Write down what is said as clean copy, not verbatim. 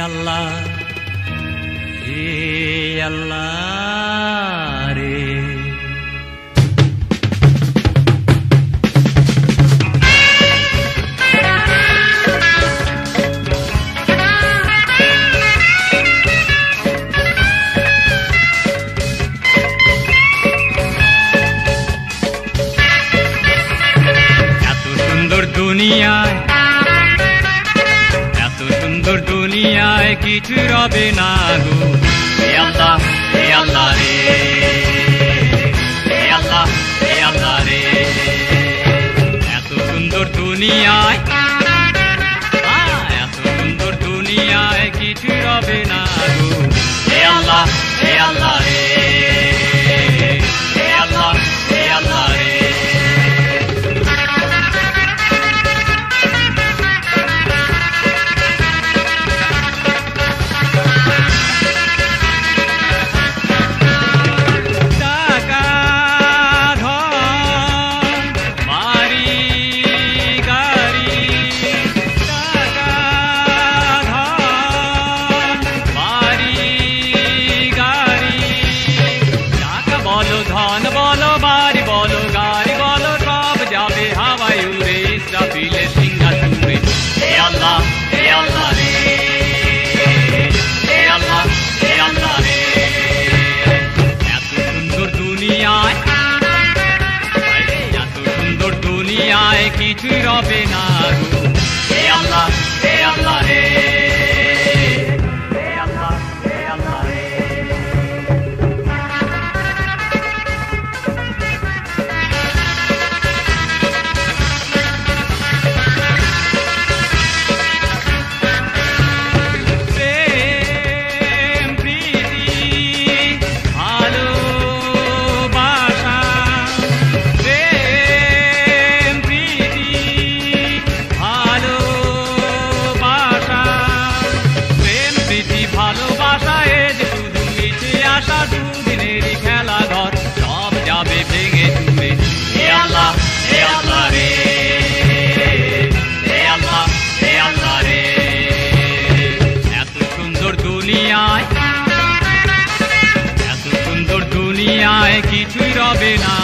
আল্লাহ হে আল্লাহ রে। দুনিয়ায় এত সুন্দর দুনিয়ায় কিছু রবে না গো হে আল্লাহ রে হে আল্লাহ রে। এত সুন্দর দুনিয়ায় এত সুন্দর দুনিয়ায় কিছু রবে না গো হে আল্লাহ রে হে আল্লাহ রে। ধন বলো বাড়ি বলো গাড়ি বলো সব যাবে হাওয়ায় উড়ে ইসরাফিলে সিংহাসনে হে আল্লাহ রে হে আল্লাহ রে। এত সুন্দর দুনিয়ায় এত সুন্দর দুনিয়ায় কিছুই রবে না গো হে আল্লাহ রে হে আল্লাহ রে। দুদিনেরই খেলা ঘর সব যাবে ভেঙে চুরে হে আল্লাহ রে হে আল্লাহ রে। এত সুন্দর দুনিয়ায় কিছুই রবে না।